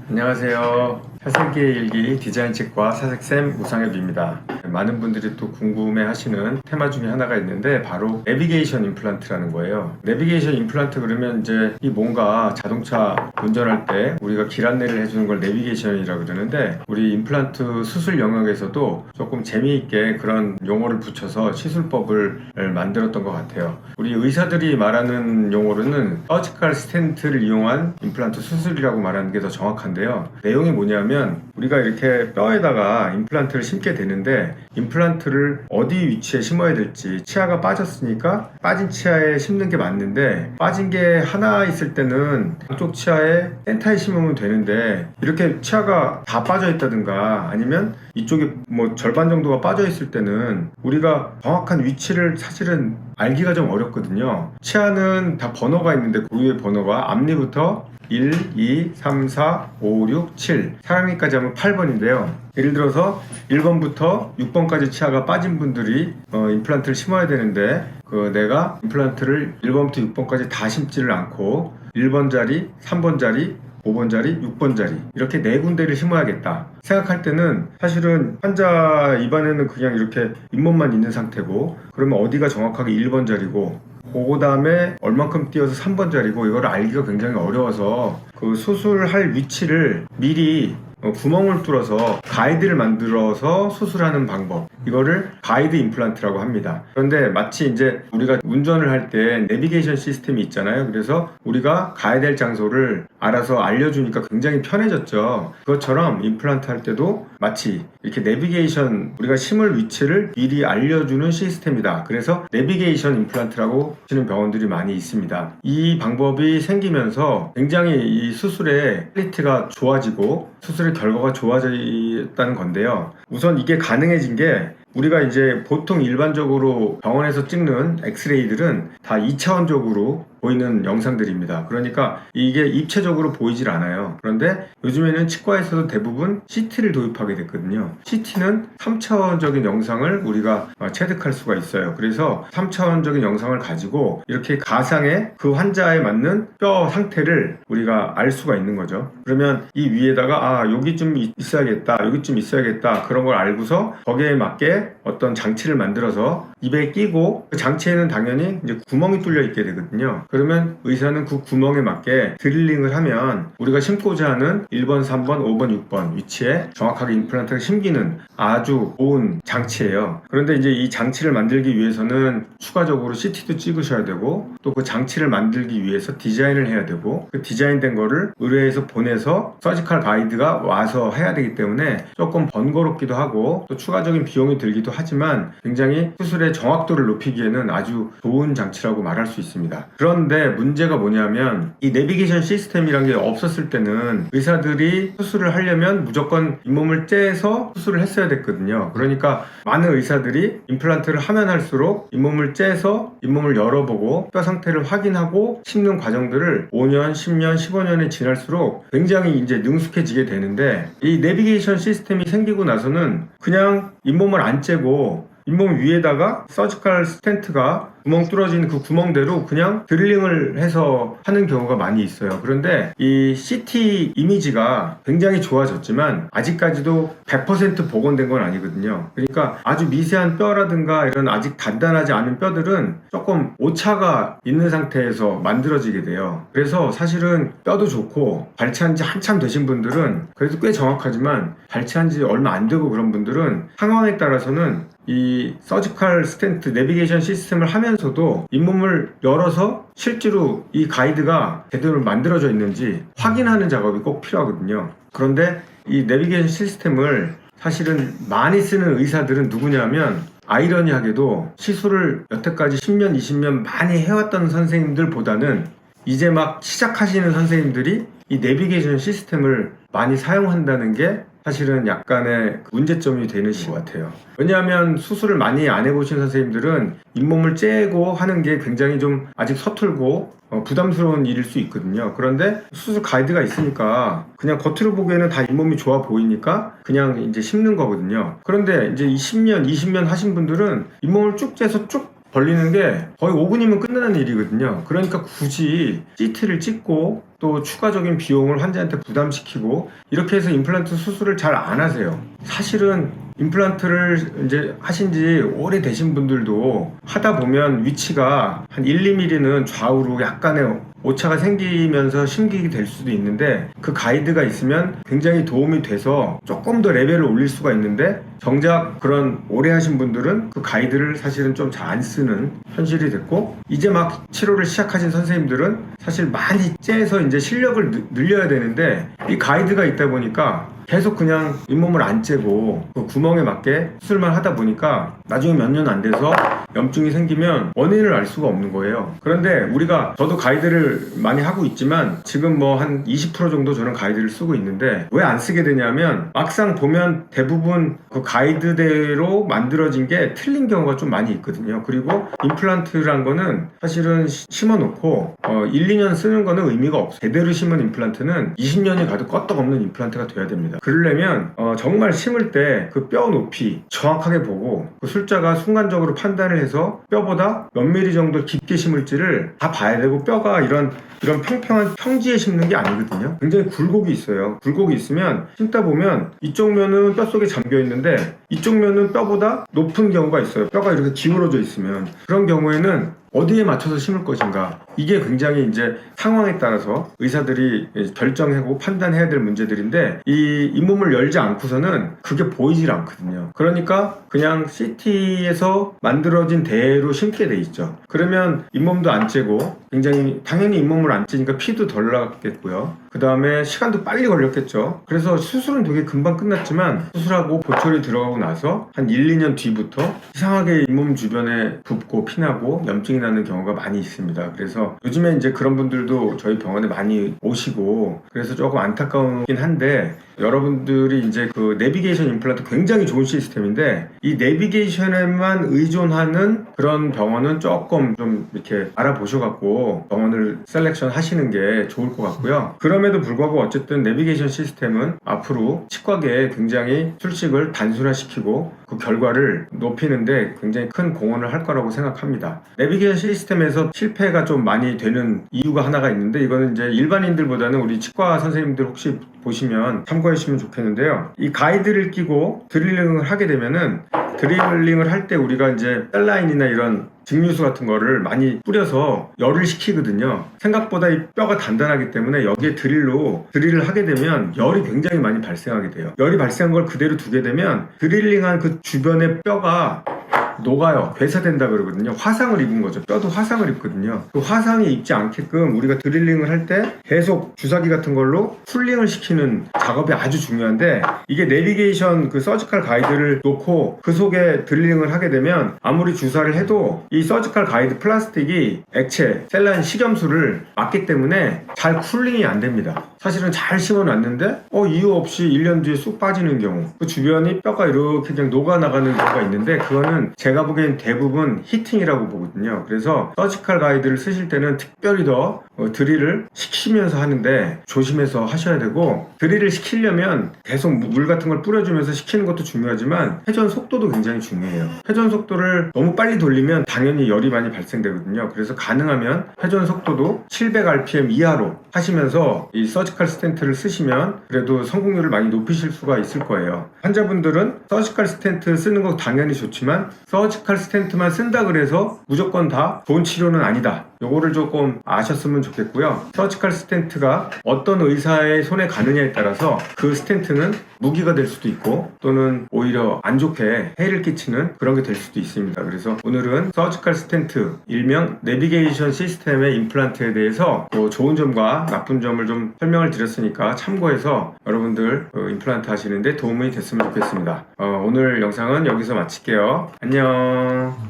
안녕하세요. 사색기의 일기 디자인책과 사색쌤 우상엽입니다. 많은 분들이 또 궁금해 하시는 테마 중에 하나가 있는데 바로 내비게이션 임플란트라는 거예요. 내비게이션 임플란트 그러면 이제 이 뭔가 자동차 운전할 때 우리가 길 안내를 해주는 걸 내비게이션이라고 그러는데 우리 임플란트 수술 영역에서도 조금 재미있게 그런 용어를 붙여서 시술법을 만들었던 것 같아요. 우리 의사들이 말하는 용어로는 서지컬 스텐트를 이용한 임플란트 수술이라고 말하는 게 더 정확한데요. 내용이 뭐냐면 우리가 이렇게 뼈에다가 임플란트를 심게 되는데 임플란트를 어디 위치에 심어야 될지 치아가 빠졌으니까 빠진 치아에 심는 게 맞는데 빠진 게 하나 있을 때는 양쪽 치아에 센터에 심으면 되는데 이렇게 치아가 다 빠져 있다든가 아니면 이쪽에 뭐 절반 정도가 빠져 있을 때는 우리가 정확한 위치를 사실은 알기가 좀 어렵거든요. 치아는 다 번호가 있는데 그 위에 번호가 앞니부터 1, 2, 3, 4, 5, 6, 7 사랑니까지 하면 8번인데요. 예를 들어서 1번부터 6번까지 치아가 빠진 분들이 임플란트를 심어야 되는데 내가 임플란트를 1번부터 6번까지 다 심지를 않고 1번 자리, 3번 자리, 5번 자리, 6번 자리 이렇게 4군데를 심어야겠다 생각할 때는 사실은 환자 입안에는 그냥 이렇게 잇몸만 있는 상태고 그러면 어디가 정확하게 1번 자리고 그 다음에 얼만큼 띄어서 3번 자리고 이걸 알기가 굉장히 어려워서 그 수술할 위치를 미리 구멍을 뚫어서 가이드를 만들어서 수술하는 방법 이거를 가이드 임플란트라고 합니다. 그런데 마치 이제 우리가 운전을 할 때 내비게이션 시스템이 있잖아요. 그래서 우리가 가야 될 장소를 알아서 알려주니까 굉장히 편해졌죠. 그것처럼 임플란트 할 때도 마치 이렇게 내비게이션 우리가 심을 위치를 미리 알려주는 시스템이다. 그래서 내비게이션 임플란트라고 하시는 병원들이 많이 있습니다. 이 방법이 생기면서 굉장히 이 수술의 퀄리티가 좋아지고 수술의 결과가 좋아졌다는 건데요. 우선 이게 가능해진 게 우리가 이제 보통 일반적으로 병원에서 찍는 엑스레이들은 다 2차원적으로 보이는 영상들입니다. 그러니까 이게 입체적으로 보이질 않아요. 그런데 요즘에는 치과에서도 대부분 CT를 도입하게 됐거든요. CT는 3차원적인 영상을 우리가 체득할 수가 있어요. 그래서 3차원적인 영상을 가지고 이렇게 가상의 그 환자에 맞는 뼈 상태를 우리가 알 수가 있는 거죠. 그러면 이 위에다가 여기쯤 있어야겠다, 여기쯤 있어야겠다 그런 걸 알고서 거기에 맞게 어떤 장치를 만들어서 입에 끼고 그 장치에는 당연히 이제 구멍이 뚫려 있게 되거든요. 그러면 의사는 그 구멍에 맞게 드릴링을 하면 우리가 심고자 하는 1번, 3번, 5번, 6번 위치에 정확하게 임플란트를 심기는 아주 좋은 장치예요. 그런데 이제 이 장치를 만들기 위해서는 추가적으로 CT도 찍으셔야 되고 또 그 장치를 만들기 위해서 디자인을 해야 되고 그 디자인된 거를 의뢰해서 보내서 서지컬 가이드가 와서 해야 되기 때문에 조금 번거롭기도 하고 또 추가적인 비용이 들기도 하지만 굉장히 수술의 정확도를 높이기에는 아주 좋은 장치라고 말할 수 있습니다. 그런데 문제가 뭐냐면 이 내비게이션 시스템이란 게 없었을 때는 의사들이 수술을 하려면 무조건 잇몸을 째서 수술을 했어야 됐거든요. 그러니까 많은 의사들이 임플란트를 하면 할수록 잇몸을 째서 잇몸을 열어보고 뼈 상태를 확인하고 심는 과정들을 5년, 10년, 15년이 지날수록 굉장히 이제 능숙해지게 되는데 이 내비게이션 시스템이 생기고 나서는 그냥 잇몸을 안 째고 잇몸 위에다가 서지컬 스텐트가 구멍 뚫어진 그 구멍대로 그냥 드릴링을 해서 하는 경우가 많이 있어요. 그런데 이 CT 이미지가 굉장히 좋아졌지만 아직까지도 100% 복원된 건 아니거든요. 그러니까 아주 미세한 뼈라든가 이런 아직 단단하지 않은 뼈들은 조금 오차가 있는 상태에서 만들어지게 돼요. 그래서 사실은 뼈도 좋고 발치한 지 한참 되신 분들은 그래도 꽤 정확하지만 발치한 지 얼마 안 되고 그런 분들은 상황에 따라서는 이 서지컬 스텐트 내비게이션 시스템을 하면서도 잇몸을 열어서 실제로 이 가이드가 제대로 만들어져 있는지 확인하는 작업이 꼭 필요하거든요. 그런데 이 내비게이션 시스템을 사실은 많이 쓰는 의사들은 누구냐면 아이러니하게도 시술을 여태까지 10년, 20년 많이 해왔던 선생님들보다는 이제 막 시작하시는 선생님들이 이 내비게이션 시스템을 많이 사용한다는 게 사실은 약간의 문제점이 되는 것 같아요. 왜냐하면 수술을 많이 안 해보신 선생님들은 잇몸을 째고 하는 게 굉장히 좀 아직 서툴고 부담스러운 일일 수 있거든요. 그런데 수술 가이드가 있으니까 그냥 겉으로 보기에는 다 잇몸이 좋아 보이니까 그냥 이제 심는 거거든요. 그런데 이제 10년, 20년 하신 분들은 잇몸을 쭉 째서 쭉 벌리는 게 거의 5분이면 끝나는 일이거든요. 그러니까 굳이 CT를 찍고 또 추가적인 비용을 환자한테 부담시키고 이렇게 해서 임플란트 수술을 잘 안 하세요. 사실은 임플란트를 이제 하신 지 오래되신 분들도 하다 보면 위치가 한 1, 2mm는 좌우로 약간의 오차가 생기면서 심기게 될 수도 있는데 그 가이드가 있으면 굉장히 도움이 돼서 조금 더 레벨을 올릴 수가 있는데 정작 그런 오래 하신 분들은 그 가이드를 사실은 좀 잘 안 쓰는 현실이 됐고 이제 막 치료를 시작하신 선생님들은 사실 많이 째서 이제 실력을 늘려야 되는데 이 가이드가 있다 보니까 계속 그냥 잇몸을 안 째고 그 구멍에 맞게 수술만 하다 보니까 나중에 몇 년 안 돼서 염증이 생기면 원인을 알 수가 없는 거예요. 그런데 우리가 저도 가이드를 많이 하고 있지만 지금 뭐 한 20% 정도 저는 가이드를 쓰고 있는데 왜 안 쓰게 되냐면 막상 보면 대부분 그 가이드대로 만들어진 게 틀린 경우가 좀 많이 있거든요. 그리고 임플란트란 거는 사실은 심어놓고 1, 2년 쓰는 거는 의미가 없어요. 제대로 심은 임플란트는 20년이 가도 껐떡없는 임플란트가 돼야 됩니다. 그러려면 정말 심을 때 그 뼈 높이 정확하게 보고 그 술자가 순간적으로 판단을 해서 뼈보다 몇 미리 정도 깊게 심을지를 다 봐야 되고 뼈가 이런 평평한 평지에 심는 게 아니거든요. 굉장히 굴곡이 있어요. 굴곡이 있으면 심다 보면 이쪽 면은 뼈 속에 잠겨 있는데 이쪽 면은 뼈보다 높은 경우가 있어요. 뼈가 이렇게 기울어져 있으면 그런 경우에는 어디에 맞춰서 심을 것인가 이게 굉장히 이제 상황에 따라서 의사들이 결정하고 판단해야 될 문제들인데 이 잇몸을 열지 않고서는 그게 보이질 않거든요. 그러니까 그냥 CT에서 만들어진 대로 심게 돼 있죠. 그러면 잇몸도 안 째고 굉장히 당연히 잇몸을 안 째니까 피도 덜 나겠고요. 그 다음에 시간도 빨리 걸렸겠죠. 그래서 수술은 되게 금방 끝났지만 수술하고 보철이 들어가고 나서 한 1, 2년 뒤부터 이상하게 잇몸 주변에 붓고 피나고 염증이 나는 경우가 많이 있습니다. 그래서 요즘에 이제 그런 분들도 저희 병원에 많이 오시고 그래서 조금 안타까우긴 한데 여러분들이 이제 그 내비게이션 임플란트 굉장히 좋은 시스템인데 이 내비게이션에만 의존하는 그런 병원은 조금 좀 이렇게 알아보셔갖고 병원을 셀렉션 하시는 게 좋을 것 같고요. 그럼에도 불구하고 어쨌든 내비게이션 시스템은 앞으로 치과계에 굉장히 술식을 단순화시키고 그 결과를 높이는데 굉장히 큰 공헌을 할 거라고 생각합니다. 내비게이션 시스템에서 실패가 좀 많이 되는 이유가 하나가 있는데 이거는 이제 일반인들보다는 우리 치과 선생님들 혹시 보시면 참고해 주시면 좋겠는데요. 이 가이드를 끼고 드릴링을 하게 되면은 드릴링을 할 때 우리가 이제 셀라인이나 이런 증류수 같은 거를 많이 뿌려서 열을 식히거든요. 생각보다 이 뼈가 단단하기 때문에 여기에 드릴을 하게 되면 열이 굉장히 많이 발생하게 돼요. 열이 발생한 걸 그대로 두게 되면 드릴링한 그 주변의 뼈가 녹아요. 괴사된다 그러거든요. 화상을 입은 거죠. 뼈도 화상을 입거든요. 그 화상이 입지 않게끔 우리가 드릴링을 할 때 계속 주사기 같은 걸로 쿨링을 시키는 작업이 아주 중요한데 이게 내비게이션 그 서지컬 가이드를 놓고 그 속에 드릴링을 하게 되면 아무리 주사를 해도 이 서지컬 가이드 플라스틱이 액체, 셀라인 식염수를 막기 때문에 잘 쿨링이 안 됩니다. 사실은 잘 심어놨는데 이유 없이 1년 뒤에 쑥 빠지는 경우 그 주변이 뼈가 이렇게 그냥 녹아나가는 경우가 있는데 그거는 제가 보기엔 대부분 히팅이라고 보거든요. 그래서 서지컬 가이드를 쓰실 때는 특별히 더 드릴을 식히면서 하는데 조심해서 하셔야 되고 드릴을 식히려면 계속 물 같은 걸 뿌려주면서 식히는 것도 중요하지만 회전 속도도 굉장히 중요해요. 회전 속도를 너무 빨리 돌리면 당연히 열이 많이 발생되거든요. 그래서 가능하면 회전 속도도 700rpm 이하로 하시면서 이 서지컬 스텐트를 쓰시면 그래도 성공률을 많이 높이실 수가 있을 거예요. 환자분들은 서지컬 스텐트 쓰는 거 당연히 좋지만 서지컬 스텐트만 쓴다 그래서 무조건 다 좋은 치료는 아니다. 요거를 조금 아셨으면 좋겠고요. 서지컬 스텐트가 어떤 의사의 손에 가느냐에 따라서 그 스텐트는 무기가 될 수도 있고 또는 오히려 안 좋게 해를 끼치는 그런 게 될 수도 있습니다. 그래서 오늘은 서지컬 스텐트, 일명 내비게이션 시스템의 임플란트에 대해서 좋은 점과 나쁜 점을 좀 설명을 드렸으니까 참고해서 여러분들 임플란트 하시는데 도움이 됐으면 좋겠습니다. 오늘 영상은 여기서 마칠게요. 안녕.